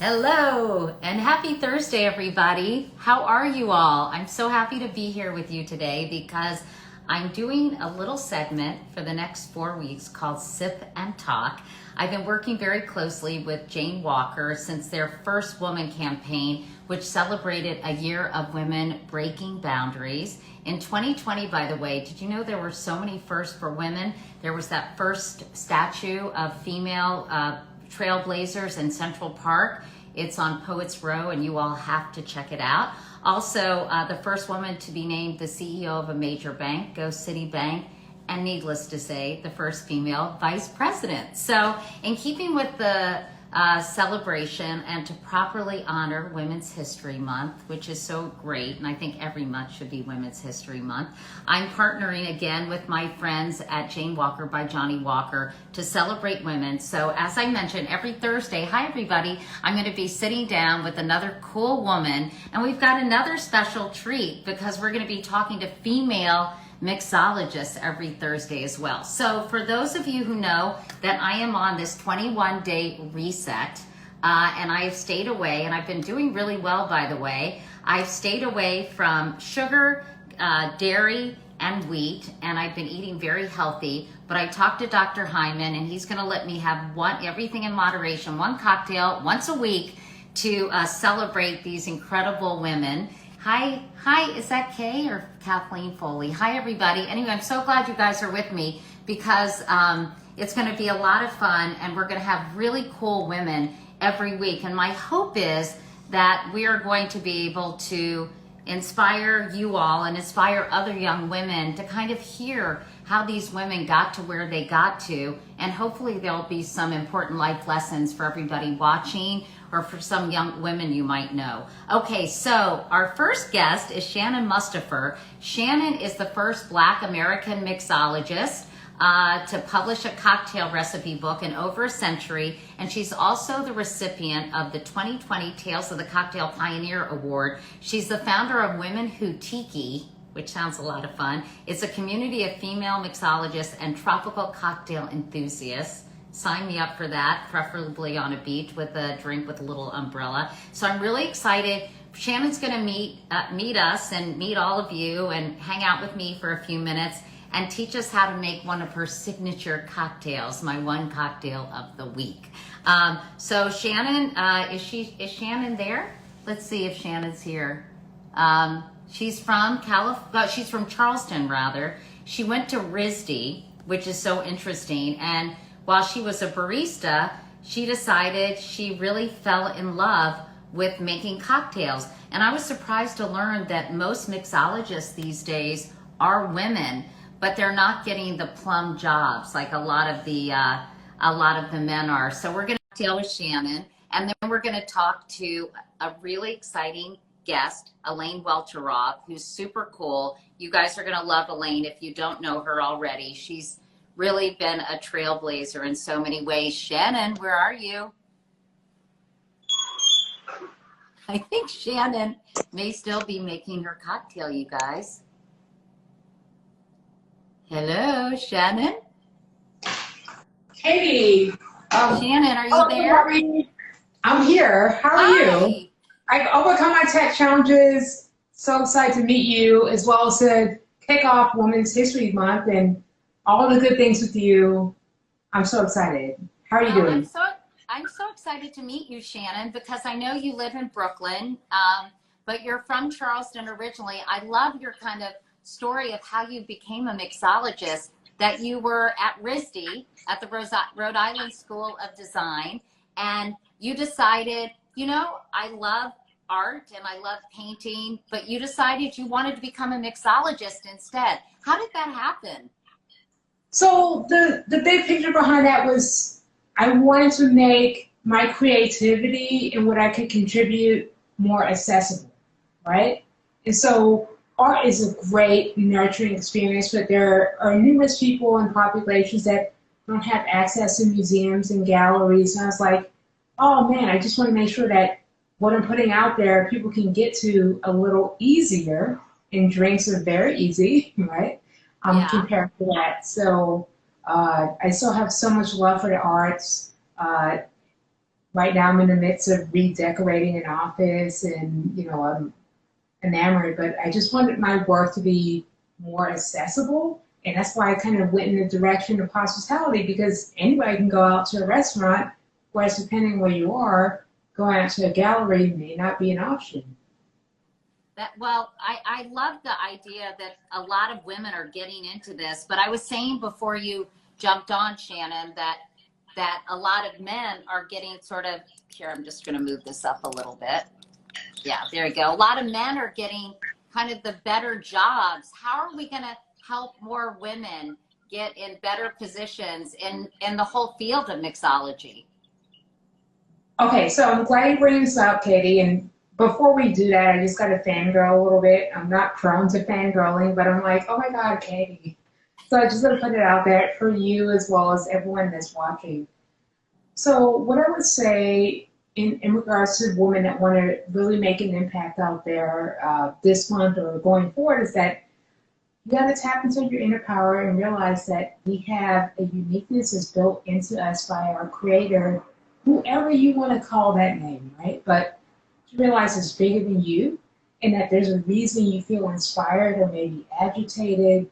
Hello and happy Thursday, everybody. How are you all? I'm so happy to be here with you today because I'm doing a little segment for the next 4 weeks called Sip and Talk. I've been working very closely with Johnnie Walker since their first woman campaign, which celebrated a year of women breaking boundaries. In 2020, by the way, did you know there were so many firsts for women? There was that first statue of female trailblazers in Central Park. It's on Poets Row and you all have to check it out. Also, the first woman to be named the CEO of a major bank, Go City Bank, and needless to say, the first female vice president. So in keeping with the celebration and to properly honor Women's History Month, which is so great, and I think every month should be Women's History Month, I'm partnering again with my friends at Johnnie Walker by Johnnie Walker to celebrate women. So as I mentioned, every Thursday, hi everybody, I'm going to be sitting down with another cool woman, and we've got another special treat because we're going to be talking to female mixologists every Thursday as well. So for those of you who know that I am on this 21-day reset and I have stayed away, and I've been doing really well, by the way. I've stayed away from sugar, dairy, and wheat, and I've been eating very healthy, but I talked to Dr. Hyman and he's going to let me have everything in moderation, one cocktail once a week to celebrate these incredible women. Hi, is that Kay or Kathleen Foley? Hi, everybody. Anyway, I'm so glad you guys are with me because it's going to be a lot of fun and we're going to have really cool women every week. And my hope is that we are going to be able to inspire you all and inspire other young women to kind of hear how these women got to where they got to. And hopefully there'll be some important life lessons for everybody watching or for some young women you might know. Okay, so our first guest is Shannon Mustafer. Shannon is the first Black American mixologist to publish a cocktail recipe book in over a century, and she's also the recipient of the 2020 Tales of the Cocktail Pioneer Award. She's the founder of Women Who Tiki, which sounds a lot of fun. It's a community of female mixologists and tropical cocktail enthusiasts. Sign me up for that, preferably on a beach with a drink with a little umbrella. So I'm really excited. Shannon's gonna meet us and meet all of you and hang out with me for a few minutes and teach us how to make one of her signature cocktails, my one cocktail of the week. So Shannon, is Shannon there? Let's see if Shannon's here. She's from she's from Charleston rather. She went to RISD, which is so interesting, and while she was a barista, she decided she really fell in love with making cocktails. And I was surprised to learn that most mixologists these days are women, but they're not getting the plum jobs like a lot of the men are. So we're going to deal with Shannon, and then we're going to talk to a really exciting guest, Elaine Welteroth, who's super cool. You guys are going to love Elaine if you don't know her already. She's really been a trailblazer in so many ways. Shannon, where are you? I think Shannon may still be making her cocktail, you guys. Hello, Shannon? Hey. Shannon, are you there? I'm here. How are Hi. you? I've overcome my tech challenges. So excited to meet you, as well as to kick off Women's History Month and all the good things with you. I'm so excited. How are you doing? I'm so excited to meet you, Shannon, because I know you live in Brooklyn, but you're from Charleston originally. I love your kind of story of how you became a mixologist, that you were at RISD, at the Rhode Island School of Design, and you decided, you know, I love art and I love painting, but you decided you wanted to become a mixologist instead. How did that happen? So the big picture behind that was I wanted to make my creativity and what I could contribute more accessible, right? And so art is a great nurturing experience, but there are numerous people and populations that don't have access to museums and galleries. And I was like, oh man, I just want to make sure that what I'm putting out there, people can get to a little easier, and drinks are very easy, right? Compared to that. So I still have so much love for the arts. right now I'm in the midst of redecorating an office, and I'm enamored, but I just wanted my work to be more accessible. And that's why I kind of went in the direction of hospitality, because anybody can go out to a restaurant, whereas depending where you are, going out to a gallery may not be an option. I love the idea that a lot of women are getting into this, but I was saying before you jumped on, Shannon, that a lot of men are getting sort of, here, I'm just going to move this up a little bit. Yeah, there you go. A lot of men are getting kind of the better jobs. How are we going to help more women get in better positions in the whole field of mixology? Okay, so I'm glad you bring this up, Katie. And before we do that, I just got to fangirl a little bit. I'm not prone to fangirling, but I'm like, oh my God, Katie. So I just got to put it out there for you as well as everyone that's watching. So what I would say in regards to women that want to really make an impact out there this month or going forward is that you got to tap into your inner power and realize that we have a uniqueness that's built into us by our creator, whoever you want to call that name, right? But you realize it's bigger than you, and that there's a reason you feel inspired or maybe agitated,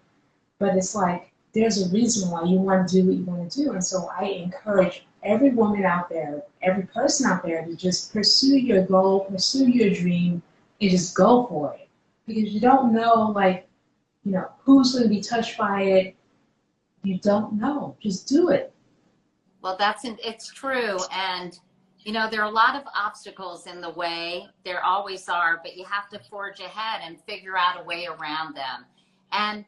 but it's like there's a reason why you want to do what you want to do. And so I encourage every woman out there, every person out there to just pursue your goal, pursue your dream, and just go for it. Because you don't know, who's going to be touched by it. You don't know. Just do it. Well, it's true. And, there are a lot of obstacles in the way. There always are, but you have to forge ahead and figure out a way around them. And,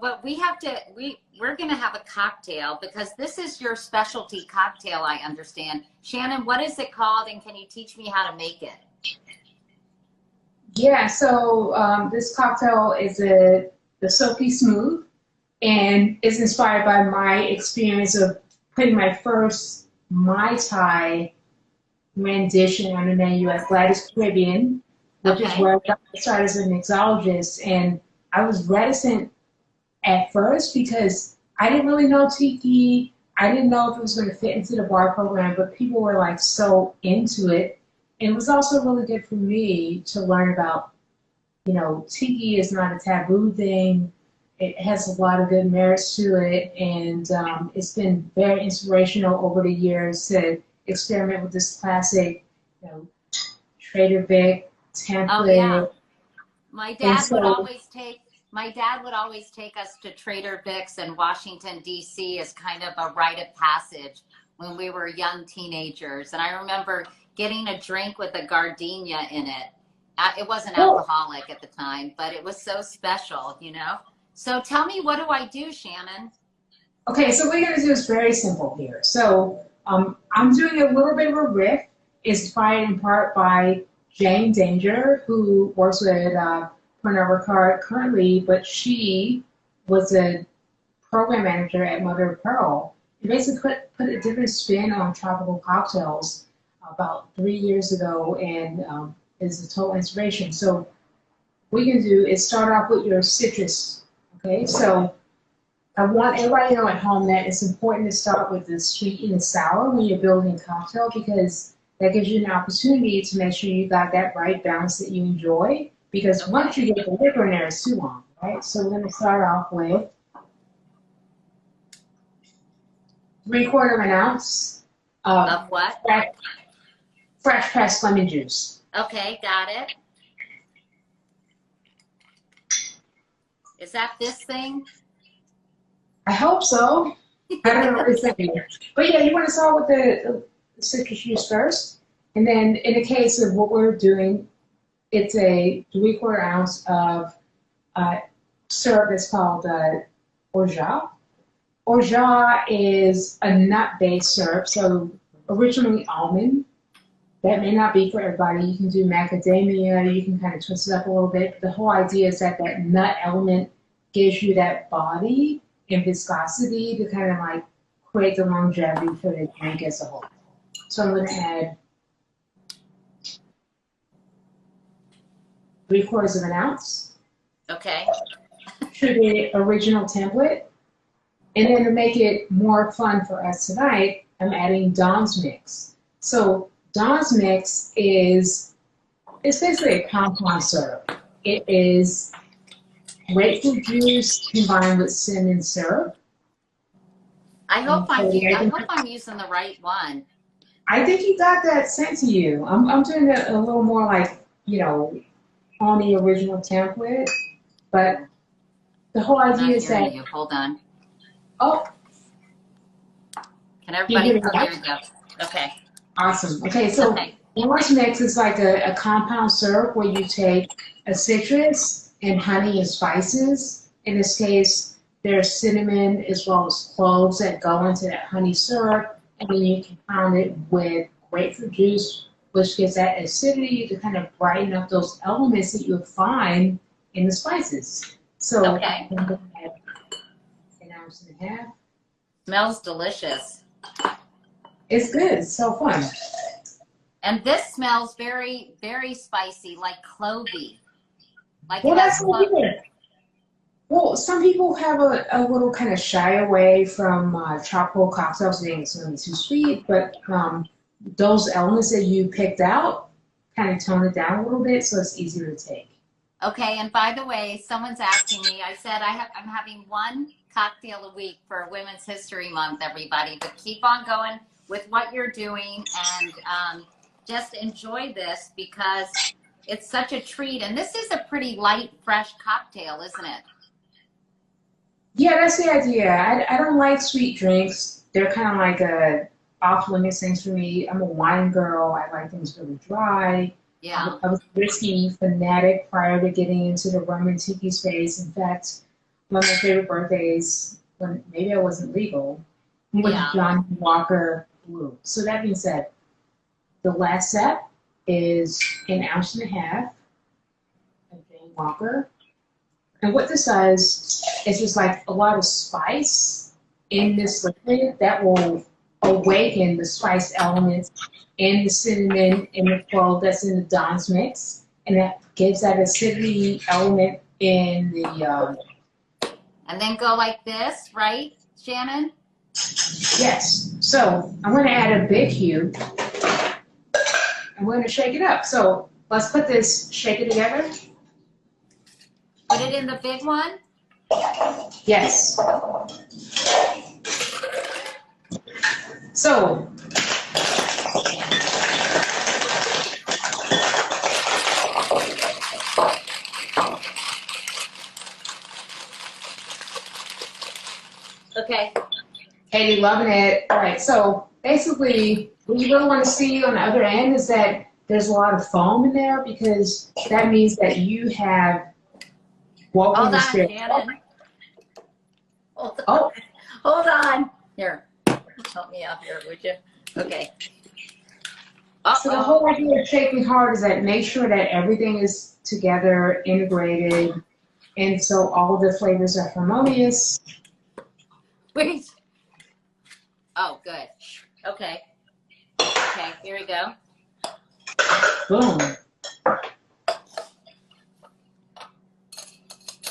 but we're going to have a cocktail, because this is your specialty cocktail, I understand. Shannon, what is it called, and can you teach me how to make it? Yeah, so this cocktail is the Silky Smooth, and it's inspired by my experience of putting my first Mai Tai rendition on the menu at Gladys Caribbean, which is where I started as a mixologist. And I was reticent at first because I didn't really know tiki. I didn't know if it was going to fit into the bar program, but people were like so into it. And it was also really good for me to learn about, tiki is not a taboo thing. It has a lot of good merits to it, and it's been very inspirational over the years to experiment with this classic, Trader Vic template. Oh yeah, my dad would always take us to Trader Vic's in Washington D.C. as kind of a rite of passage when we were young teenagers, and I remember getting a drink with a gardenia in it. It wasn't alcoholic at the time, but it was so special, So tell me, what do I do, Shannon? Okay, so what you're going to do is very simple here. So I'm doing a little bit of a riff, inspired in part by Jane Danger, who works with Pernod Ricard currently, but she was a program manager at Mother of Pearl. She basically put a different spin on tropical cocktails about 3 years ago, and is a total inspiration. So what you can do is start off with your citrus. Okay, so I want everybody to know at home that it's important to start with the sweet and the sour when you're building a cocktail, because that gives you an opportunity to make sure you got that right balance that you enjoy. Because once you get the liquor in there, it's too long, right? So we're going to start off with 3/4 ounce of what? Fresh pressed lemon juice. Okay, got it. Is that this thing? I hope so. I don't know what it's saying. But yeah, you want to start with the citrus juice first. And then in the case of what we're doing, it's a 3/4 ounce of syrup that's called orgeat. Orgeat is a nut-based syrup, so originally almond. That may not be for everybody. You can do macadamia, you can kind of twist it up a little bit. But the whole idea is that that nut element gives you that body and viscosity to kind of like create the longevity for the drink as a whole. So I'm going to add 3/4 ounce. Okay. To the original template. And then to make it more fun for us tonight, I'm adding Dawn's Mix. So Dawn's Mix is it's basically a compound syrup. It is grapefruit juice combined with cinnamon syrup. I hope And Cody, I'm using the right one. I think you got that sent to you. I'm doing it a little more like, on the original template, but the whole I'm not idea is hearing that, you. Hold on. oh, Can you hear everybody? me Oh, now? there we go. Okay. Awesome. Okay, so Okay. orange mix is like a compound syrup where you take a citrus and honey and spices. In this case, there's cinnamon as well as cloves that go into that honey syrup, and then you compound it with grapefruit juice, which gives that acidity to kind of brighten up those elements that you would find in the spices. So Okay. I'm going to add an ounce and a half. Smells delicious. It's good. It's so fun. And this smells very, very spicy, like clovey. Like Well, it has that's what we did. Well, some people have a little kind of shy away from charcoal cocktails being it's going to be too sweet, but those elements that you picked out kind of tone it down a little bit so it's easier to take. Okay, and by the way, someone's asking me. I said I'm having one cocktail a week for Women's History Month, everybody. But keep on going with what you're doing, and just enjoy this because it's such a treat. And this is a pretty light, fresh cocktail, isn't it? Yeah, that's the idea. I don't like sweet drinks. They're kind of like a off-limits things for me. I'm a wine girl. I like things really dry. Yeah. I was a whiskey fanatic prior to getting into the rum and tiki space. In fact, one of my favorite birthdays, when maybe I wasn't legal, was Yeah. Johnnie Walker Blue. So that being said, the last step is an ounce and a half of Johnnie Walker. And what this does is just like a lot of spice in this liquid that will awaken the spice elements and the cinnamon and the clove that's in the Dawn's mix. And that gives that acidity element in the, And then go like this, right, Shannon? yes. So I'm going to add a big cube and we're going to shake it up. So let's put this shaker together. Put it in the big one. Yes. So Okay. Katie, loving it. All right, so basically, what you really want to see on the other end is that there's a lot of foam in there because that means that you have woken Hold the on, spirit. Shannon. Hold on. Oh, Hold on. Here. Help me out here, would you? Okay. so the whole idea of shaking hard is that make sure that everything is together, integrated, and so all of the flavors are harmonious. Wait. Oh, good. Okay. Okay, here we go. Boom.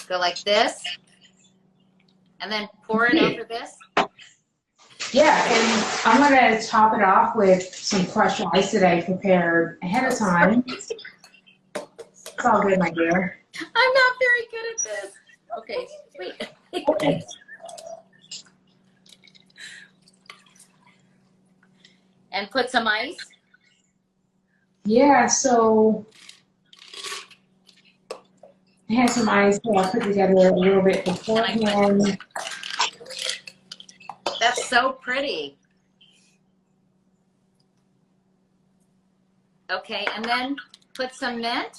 Go like this. And then pour it over this. Yeah, and I'm going to top it off with some crushed ice that I prepared ahead of time. It's all good, my dear. I'm not very good at this. Okay, wait. Okay. And put some ice. Yeah, so I had some ice that I put together a little bit beforehand. That's so pretty. Okay, and then put some mint.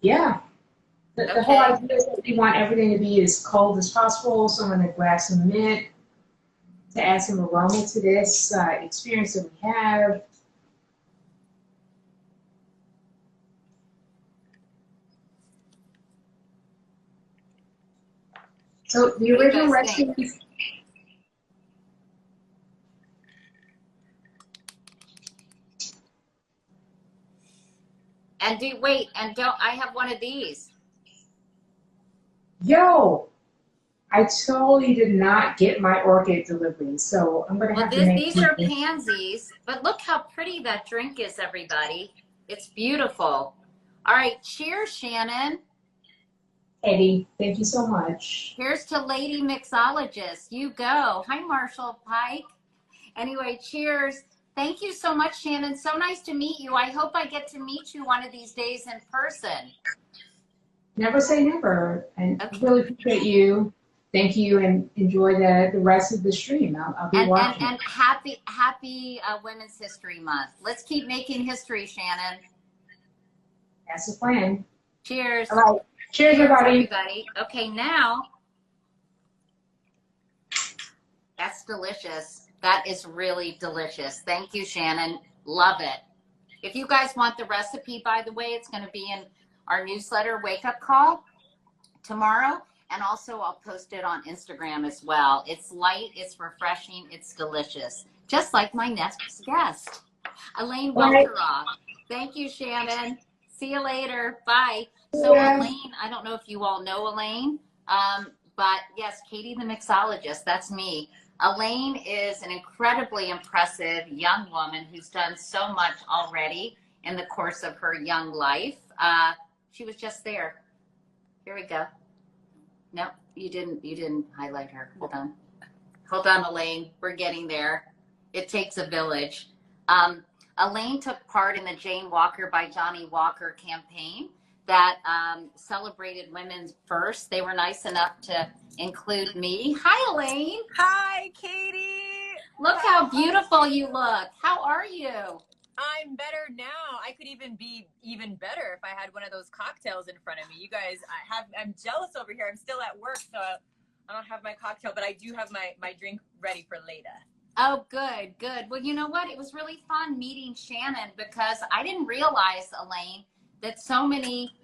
Yeah. The whole Okay. idea is that you want everything to be as cold as possible, so I'm going to grab some mint to add some aroma to this experience that we have. So the What do you original guys think? recipe. And wait, and don't, I have one of these. Yo, I totally did not get my orchid delivery, so I'm gonna Well, have to make these are pansies, but look how pretty that drink is, everybody. It's beautiful. All right, cheers, Shannon. Eddie. Thank you so much. Here's to Lady Mixologist. You go. Hi, Marshall Pike. Anyway, cheers. Thank you so much, Shannon. So nice to meet you. I hope I get to meet you one of these days in person. Never say never, and Okay. I really appreciate you. Thank you, and enjoy the rest of the stream. I'll be watching. And happy Women's History Month. Let's keep making history, Shannon. That's the plan. Cheers. All right. Cheers, everybody. Okay, now that's delicious. That is really delicious. Thank you, Shannon. Love it. If you guys want the recipe, by the way, it's going to be in our newsletter, Wake Up Call, tomorrow. And also I'll post it on Instagram as well. It's light, it's refreshing, it's delicious. Just like my next guest, Elaine Welteroth. Thank you, Shannon. See you later. Bye. So Elaine, I don't know if you all know Elaine, but yes, Katie the mixologist, that's me. Elaine is an incredibly impressive young woman who's done so much already in the course of her young life. She was just there. Here we go. No, you didn't highlight her. Hold on, Elaine. We're getting there. It takes a village. Elaine took part in the Jane Walker by Johnnie Walker campaign that celebrated women's first. They were nice enough to include me. Hi, Elaine. Hi, Katie. Look how beautiful you look. How are you? I'm better now. I could even be even better if I had one of those cocktails in front of me. You guys, I'm jealous over here. I'm still at work, so I don't have my cocktail, but I do have my drink ready for later. Oh, good, good. Well, you know what? It was really fun meeting Shannon because I didn't realize, Elaine, that so many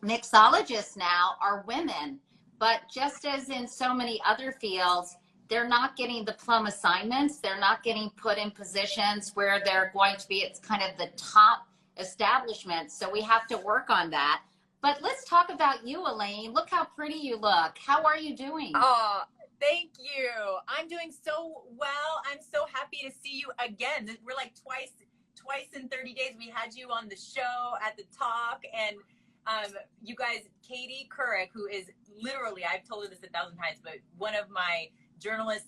mixologists now are women. But just as in so many other fields, they're not getting the plum assignments. They're not getting put in positions where they're going to be, it's kind of the top establishment. So we have to work on that. But let's talk about you, Elaine. Look how pretty you look. How are you doing? Oh, thank you. I'm doing so well. I'm so happy to see you again. We're like twice in 30 days. We had you on the show at the talk, and you guys, Katie Couric, who is literally, I've told her this 1,000 times, but one of my journalist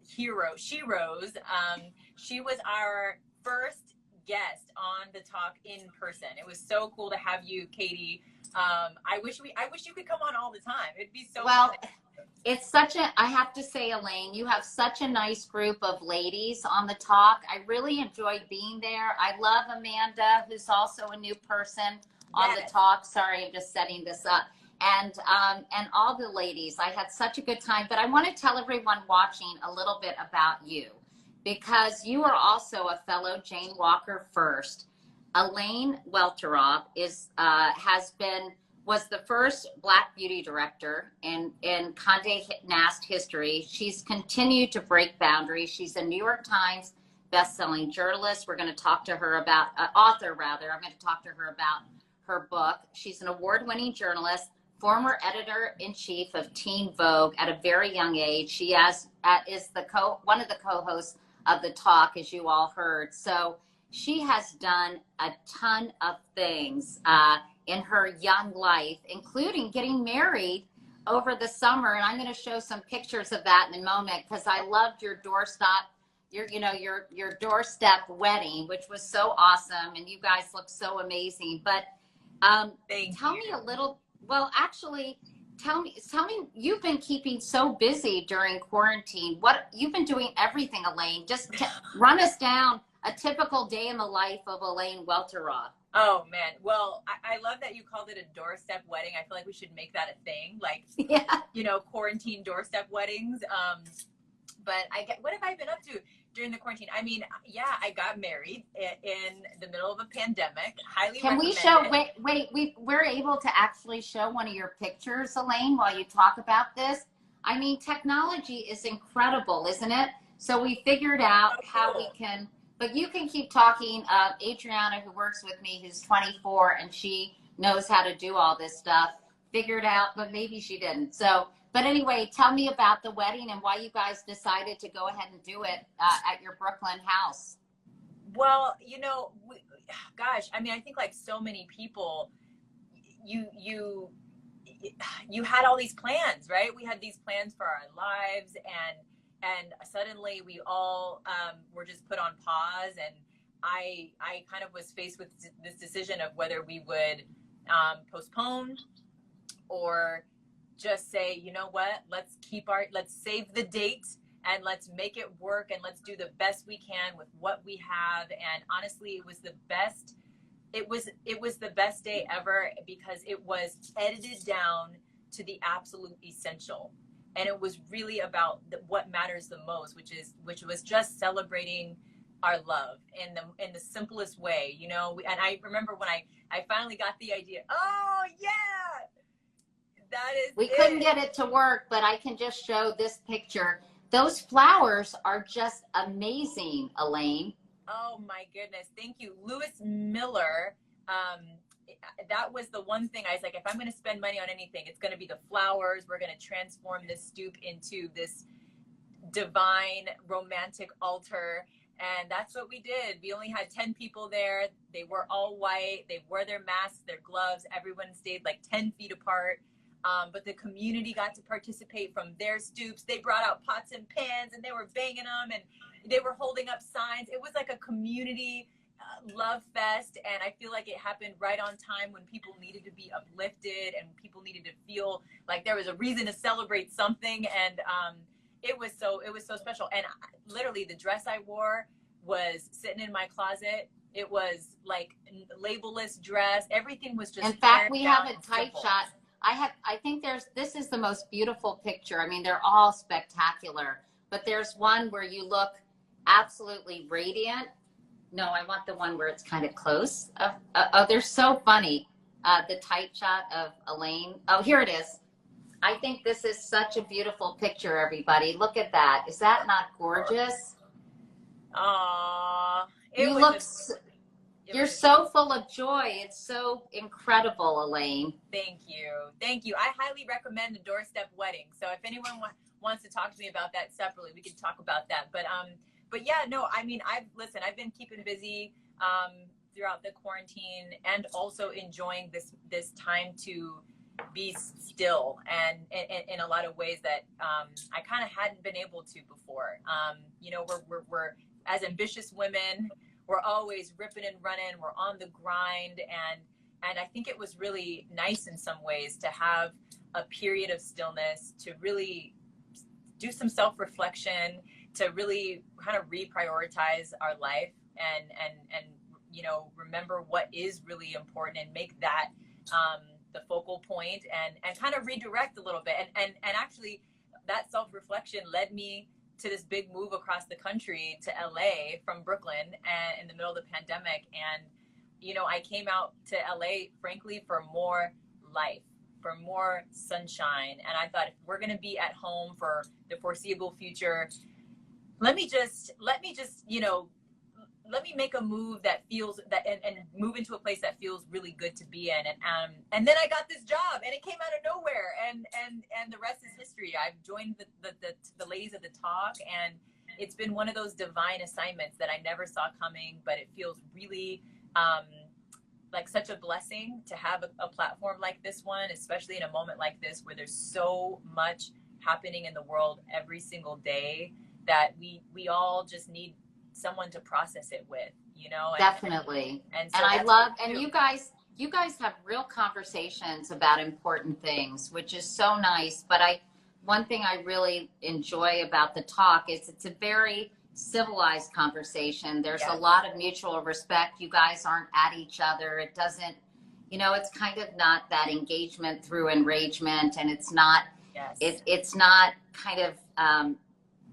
heroes, she was our first guest on the talk in person. It was so cool to have you, Katie. I wish you could come on all the time. It'd be so fun. It's I have to say, Elaine, you have such a nice group of ladies on the talk. I really enjoyed being there. I love Amanda, who's also a new person on the talk. Sorry, I'm just setting this up. And all the ladies, I had such a good time. But I want to tell everyone watching a little bit about you, because you are also a fellow Jane Walker first. Elaine Welteroth was the first Black beauty director in Condé Nast history. She's continued to break boundaries. She's a New York Times bestselling journalist. We're going to talk to her about author, rather. I'm going to talk to her about her book. She's an award-winning journalist, former editor-in-chief of Teen Vogue at a very young age. She is one of the co-hosts of the talk, as you all heard. So she has done a ton of things in her young life, including getting married over the summer. And I'm going to show some pictures of that in a moment, because I loved your doorstep, your doorstep wedding, which was so awesome. And you guys look so amazing. But tell me a little. Well, actually, tell me, you've been keeping so busy during quarantine. What you've been doing everything, Elaine. Just run us down a typical day in the life of Elaine Welteroth. Oh man, well, I love that you called it a doorstep wedding. I feel like we should make that a thing, like quarantine doorstep weddings. But what have I been up to during the quarantine? I mean, I got married in the middle of a pandemic. Highly Can we show? We're able to actually show one of your pictures, Elaine, while you talk about this. I mean, technology is incredible, isn't it? So we figured out how we can. But you can keep talking. Adriana, who works with me, who's 24, and she knows how to do all this stuff, figured out, but maybe she didn't. So, But anyway, tell me about the wedding and why you guys decided to go ahead and do it at your Brooklyn house. Well, you know, gosh, I mean, I think like so many people, you had all these plans, right? We had these plans for our lives, and suddenly we all were just put on pause, and I kind of was faced with this decision of whether we would postpone or just say, you know what, let's save the date and let's make it work, and let's do the best we can with what we have. And honestly, it was the best day ever, because it was edited down to the absolute essential, and it was really about what matters the most, which was just celebrating our love in the simplest way, you know. And I remember when I finally got the idea. Oh yeah, we couldn't get it to work, but I can just show this picture. Those flowers are just amazing, Elaine. Oh my goodness, thank you, Lewis Miller. That was the one thing I was like, if I'm going to spend money on anything, it's going to be the flowers. We're going to transform this stoop into this divine romantic altar. And that's what we did. We only had 10 people there. They were all white. They wore their masks, their gloves. Everyone stayed like 10 feet apart. But the community got to participate from their stoops. They brought out pots and pans, and they were banging them, and they were holding up signs. It was like a community love fest, and I feel like it happened right on time when people needed to be uplifted and people needed to feel like there was a reason to celebrate something. And it was so special. And literally the dress I wore was sitting in my closet. It was like labelless dress. Everything was just, in fact, we have a tight shot. I think this is the most beautiful picture. I mean, they're all spectacular, but there's one where you look absolutely radiant. No, I want the one where it's kind of close. Oh, they're so funny. The tight shot of Elaine. Oh, here it is. I think this is such a beautiful picture, everybody. Look at that. Is that not gorgeous? You're so full of joy. It's so incredible, Elaine. Thank you. I highly recommend the doorstep wedding. So if anyone wants to talk to me about that separately, we can talk about that. But yeah, no, I mean, I've been keeping busy throughout the quarantine, and also enjoying this time to be still, and in a lot of ways that I kind of hadn't been able to before. You know, we're as ambitious women, we're always ripping and running, we're on the grind, and I think it was really nice in some ways to have a period of stillness, to really do some self-reflection, to really kind of reprioritize our life, and you know, remember what is really important, and make that the focal point, and kind of redirect a little bit. And actually that self-reflection led me to this big move across the country to LA from Brooklyn, and in the middle of the pandemic. And you know, I came out to LA frankly for more life, for more sunshine. And I thought, if we're going to be at home for the foreseeable future, let me just, you know, let me make a move that feels that, and move into a place that feels really good to be in. And then I got this job, and it came out of nowhere, and the rest is history. I've joined the ladies of the talk, and it's been one of those divine assignments that I never saw coming, but it feels really like such a blessing to have a platform like this one, especially in a moment like this where there's so much happening in the world every single day that we all just need someone to process it with, you know. Definitely. And I love, and you guys have real conversations about important things, which is so nice. But one thing I really enjoy about the talk is it's a very civilized conversation. There's a lot of mutual respect. You guys aren't at each other. It doesn't, you know, it's kind of not that engagement through enragement, and it's not, it's not kind of,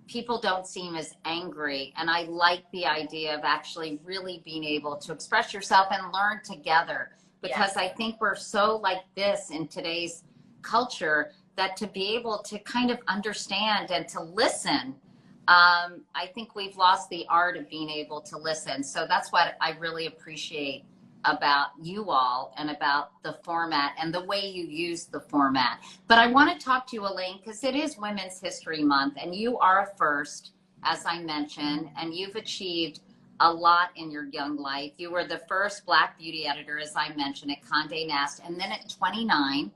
people don't seem as angry. And I like the idea of actually really being able to express yourself and learn together, because I think we're so like this in today's culture, that to be able to kind of understand and to listen, I think we've lost the art of being able to listen. So that's what I really appreciate about you all and about the format and the way you use the format. But I want to talk to you, Elaine, because it is Women's History Month, and you are a first, as I mentioned, and you've achieved a lot in your young life. You were the first Black beauty editor, as I mentioned, at Condé Nast, and then at 29,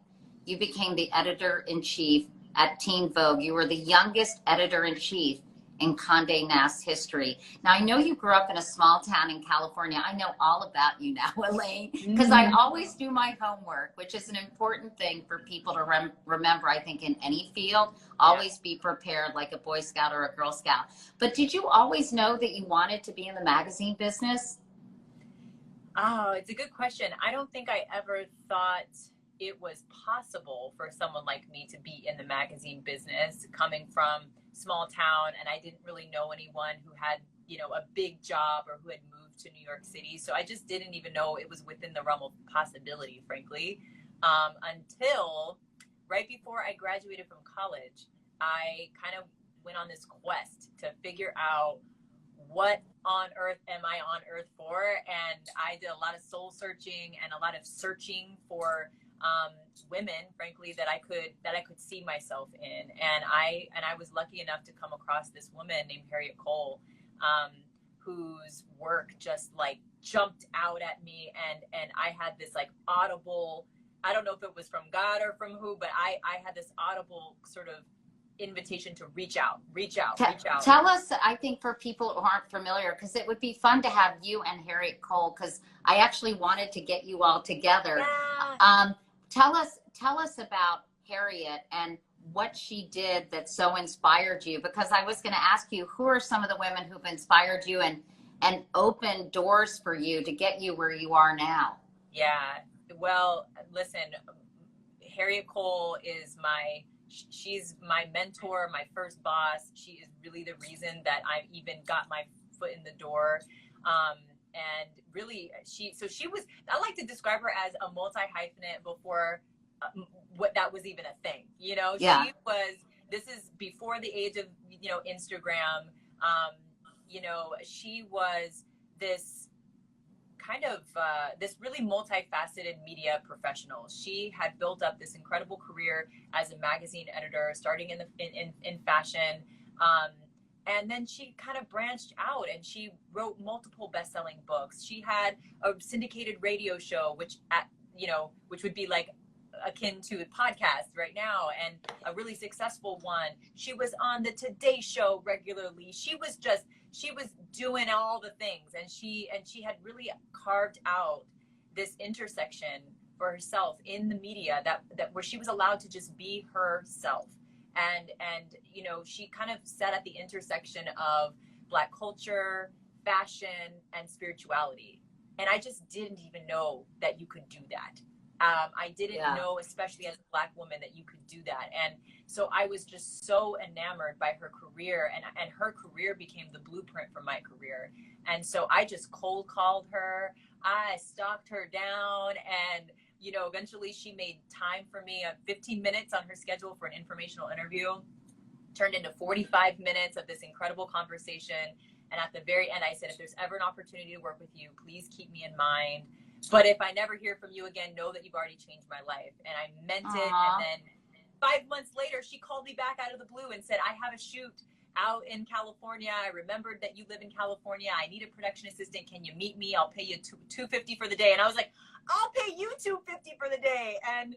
you became the editor-in-chief at Teen Vogue. You were the youngest editor-in-chief in Condé Nast history. Now, I know you grew up in a small town in California. I know all about you now, Elaine, because I always do my homework, which is an important thing for people to remember, I think, in any field. Always be prepared, like a Boy Scout or a Girl Scout. But did you always know that you wanted to be in the magazine business? Oh, it's a good question. I don't think I ever thought it was possible for someone like me to be in the magazine business, coming from small town, and I didn't really know anyone who had, you know, a big job or who had moved to New York City. So I just didn't even know it was within the realm of possibility, frankly, until right before I graduated from college. I kind of went on this quest to figure out what on earth am I on earth for, and I did a lot of soul searching and a lot of searching for women, frankly, that I could see myself in. And I was lucky enough to come across this woman named Harriet Cole, whose work just like jumped out at me. And I had this like audible, I don't know if it was from God or from who, but I had this audible sort of invitation to reach out. Tell us, I think, for people who aren't familiar, because it would be fun to have you and Harriet Cole, because I actually wanted to get you all together. Yeah. Tell us about Harriet and what she did that so inspired you, because I was going to ask you, who are some of the women who've inspired you and opened doors for you to get you where you are now? Yeah, well, listen, Harriet Cole is she's my mentor, my first boss. She is really the reason that I even got my foot in the door. And really, she was, I like to describe her as a multi-hyphenate before what that was even a thing, you know? Yeah. This is before the age of, you know, Instagram. You know, she was this kind of, this really multifaceted media professional. She had built up this incredible career as a magazine editor, starting in fashion. And then she kind of branched out and she wrote multiple best-selling books. She had a syndicated radio show, which would be like akin to a podcast right now, and a really successful one. She was on the Today Show regularly. She was doing all the things, and she had really carved out this intersection for herself in the media that where she was allowed to just be herself. And you know, she kind of sat at the intersection of Black culture, fashion, and spirituality. And I just didn't even know that you could do that. I didn't know, especially as a Black woman, that you could do that. And so I was just so enamored by her career, and her career became the blueprint for my career. And so I just cold called her. I stalked her down, and you know, eventually she made time for me. 15 minutes on her schedule for an informational interview turned into 45 minutes of this incredible conversation. And at the very end, I said, if there's ever an opportunity to work with you, please keep me in mind. But if I never hear from you again, know that you've already changed my life. And I meant it. And then 5 months later, she called me back out of the blue and said, I have a shoot out in California. I remembered that you live in California. I need a production assistant. Can you meet me? I'll pay you $250 for the day. And I was like, I'll pay you $250 for the day. And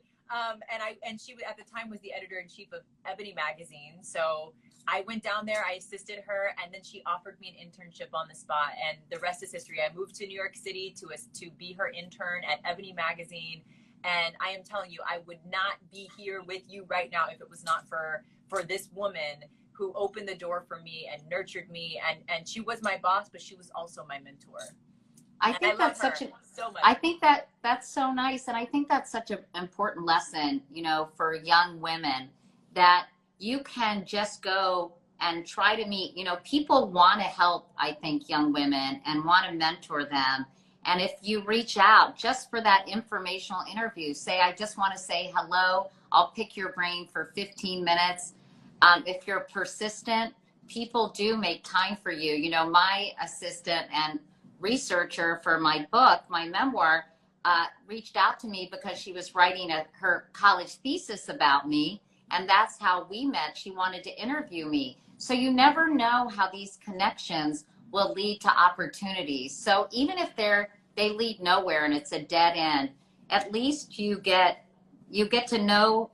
she at the time was the editor-in-chief of Ebony magazine. So I went down there, I assisted her, and then she offered me an internship on the spot, and the rest is history. I moved to New York City to be her intern at Ebony magazine. And I am telling you, I would not be here with you right now if it was not for this woman who opened the door for me and nurtured me. And she was my boss, but she was also my mentor. I think that's so much. I think that's so nice. And I think that's such an important lesson, you know, for young women, that you can just go and try to meet, you know, people want to help, I think, young women and want to mentor them. And if you reach out just for that informational interview, say, I just want to say hello, I'll pick your brain for 15 minutes. If you're persistent, people do make time for you. You know, my assistant and researcher for my book, my memoir, reached out to me because she was writing her college thesis about me. And that's how we met. She wanted to interview me. So you never know how these connections will lead to opportunities. So even if they lead nowhere and it's a dead end, at least you get to know,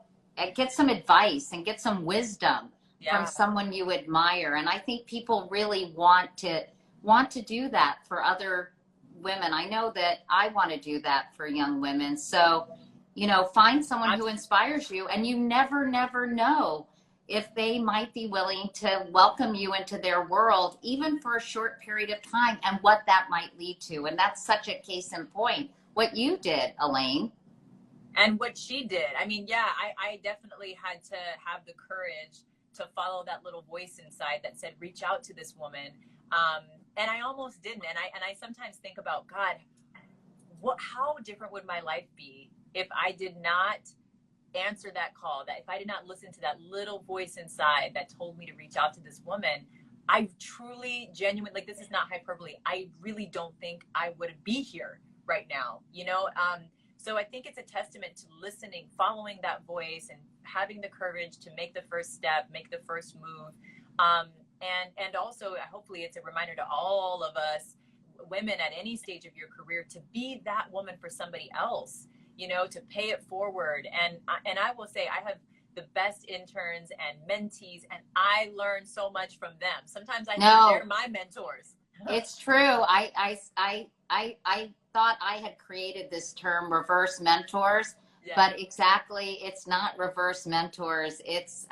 get some advice and get some wisdom from someone you admire. And I think people really want to do that for other women. I know that I want to do that for young women. So, you know, find someone who inspires you, and you never know if they might be willing to welcome you into their world, even for a short period of time, and what that might lead to. And that's such a case in point, what you did, Elaine. And what she did. I mean, yeah, I definitely had to have the courage to follow that little voice inside that said, reach out to this woman. And I almost didn't. And I sometimes think about, God, how different would my life be if I did not answer that call, that if I did not listen to that little voice inside that told me to reach out to this woman. I truly, genuinely, like, this is not hyperbole, I really don't think I would be here right now, you know? So I think it's a testament to listening, following that voice, and having the courage to make the first step, make the first move. And also, hopefully it's a reminder to all of us, women at any stage of your career, to be that woman for somebody else, you know, to pay it forward. And I will say, I have the best interns and mentees, and I learn so much from them. Sometimes I think they're my mentors. It's true. I thought I had created this term, reverse mentors, but exactly, it's not reverse mentors. It's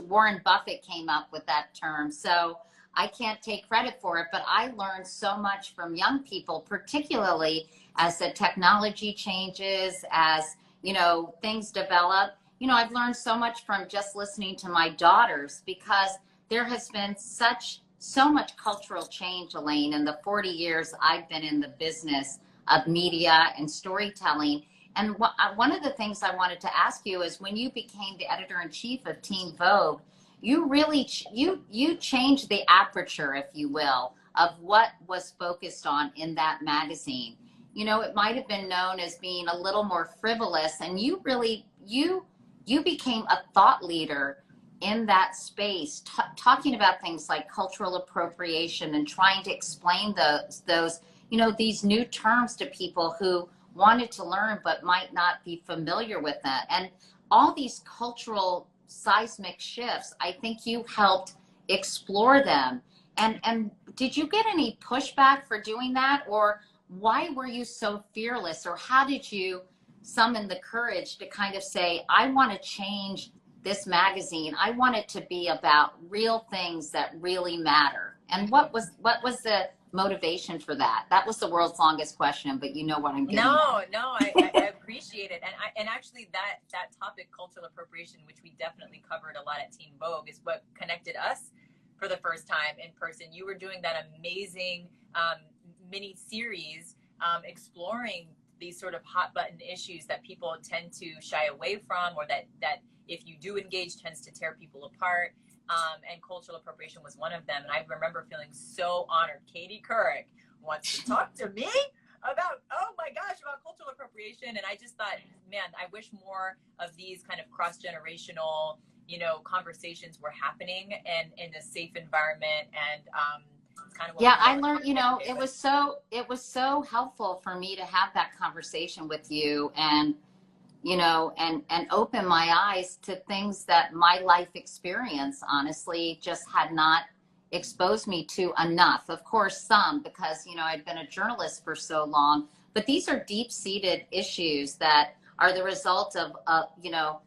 Warren Buffett came up with that term. So I can't take credit for it, but I learned so much from young people, particularly as the technology changes, as, you know, things develop. You know, I've learned so much from just listening to my daughters, because there has been so much cultural change, Elaine, in the 40 years I've been in the business of media and storytelling. And one of the things I wanted to ask you is, when you became the editor-in-chief of Teen Vogue, you really, you changed the aperture, if you will, of what was focused on in that magazine. You know, it might have been known as being a little more frivolous, and you really, you became a thought leader in that space, talking about things like cultural appropriation and trying to explain those, you know, these new terms to people who wanted to learn but might not be familiar with that. And all these cultural seismic shifts, I think you helped explore them. And did you get any pushback for doing that? Or why were you so fearless? Or how did you summon the courage to kind of say, I want to change this magazine. I want it to be about real things that really matter. And what was the motivation for that? That was the world's longest question, but you know what I'm getting at. No, I appreciate it. And actually that topic, cultural appropriation, which we definitely covered a lot at Teen Vogue, is what connected us for the first time in person. You were doing that amazing mini series exploring these sort of hot button issues that people tend to shy away from, or that if you do engage tends to tear people apart. And cultural appropriation was one of them. And I remember feeling so honored. Katie Couric wants to talk to me about, oh my gosh, about cultural appropriation. And I just thought, man, I wish more of these kind of cross-generational, you know, conversations were happening and in a safe environment. And kind of I learned, you know, it was so helpful for me to have that conversation with you, and you know, and open my eyes to things that my life experience honestly just had not exposed me to enough. Of course, some, because, you know, I'd been a journalist for so long, but these are deep-seated issues that are the result of you know,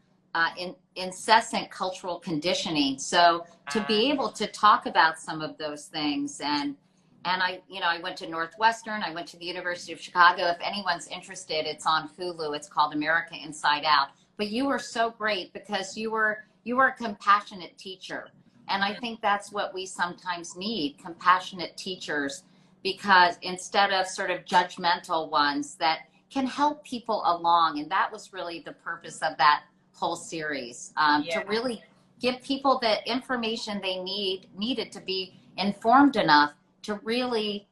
incessant cultural conditioning. So to be able to talk about some of those things, and I, you know, I went to Northwestern, I went to the University of Chicago. If anyone's interested, it's on Hulu. It's called America Inside Out. But you were so great because you were a compassionate teacher. And I think that's what we sometimes need, compassionate teachers, because instead of sort of judgmental ones that can help people along. And that was really the purpose of that whole series, to really give people the information they needed to be informed enough to really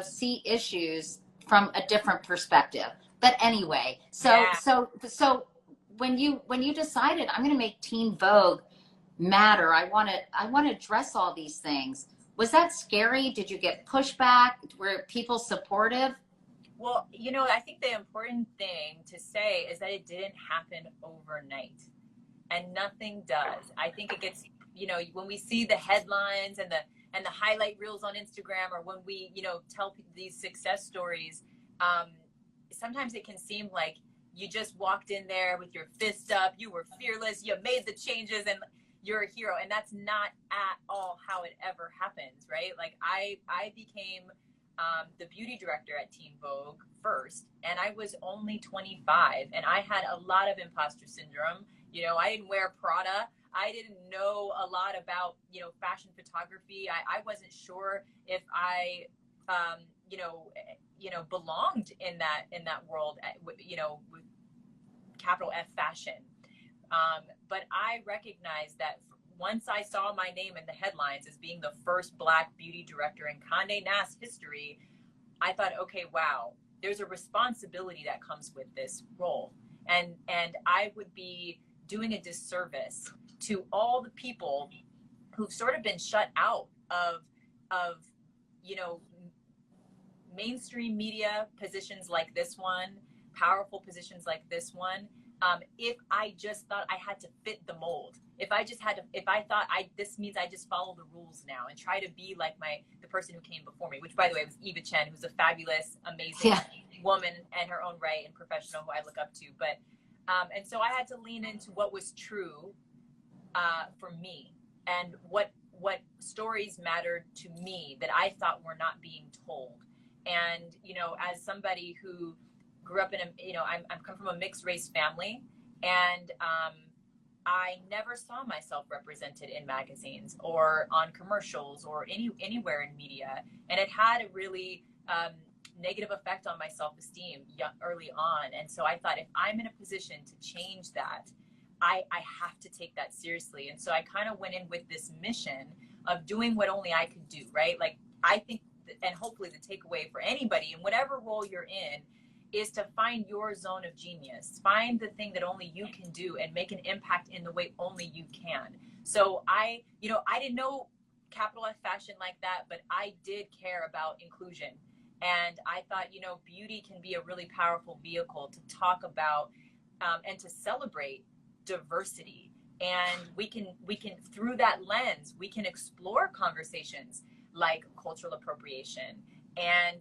see issues from a different perspective. But anyway, Yeah. so when you decided I'm going to make Teen Vogue matter, I want to address all these things. Was that scary? Did you get pushback? Were people supportive? Well, I think the important thing to say is that it didn't happen overnight, and nothing does. I think it gets, when we see the headlines and the highlight reels on Instagram, or when we, tell these success stories, sometimes it can seem like you just walked in there with your fist up, you were fearless, you made the changes, and you're a hero. And that's not at all how it ever happens, right? Like I became the beauty director at Teen Vogue first, and I was only 25, and I had a lot of imposter syndrome. I didn't wear Prada. I didn't know a lot about, fashion photography. I wasn't sure if I, belonged in that world, with capital F fashion. But I recognized that once I saw my name in the headlines as being the first Black beauty director in Condé Nast history, I thought, okay, wow, there's a responsibility that comes with this role. And I would be doing a disservice to all the people who've sort of been shut out of mainstream media positions like this one, powerful positions like this one. If I just thought I had to fit the mold, if I thought this means I just follow the rules now and try to be like the person who came before me, which by the way was Eva Chen, who's a fabulous, amazing woman in her own right and professional who I look up to. But, and so I had to lean into what was true for me, and what stories mattered to me that I thought were not being told. And, as somebody who grew up in I'm come from a mixed race family, and I never saw myself represented in magazines or on commercials or anywhere in media. And it had a really negative effect on my self-esteem early on. And so I thought, if I'm in a position to change that, I have to take that seriously. And so I kind of went in with this mission of doing what only I could do, right? Like, I think, and hopefully the takeaway for anybody in whatever role you're in, is to find your zone of genius. Find the thing that only you can do and make an impact in the way only you can. So I didn't know capital F fashion like that, but I did care about inclusion. And I thought, beauty can be a really powerful vehicle to talk about and to celebrate diversity. And we can through that lens, we can explore conversations like cultural appropriation, and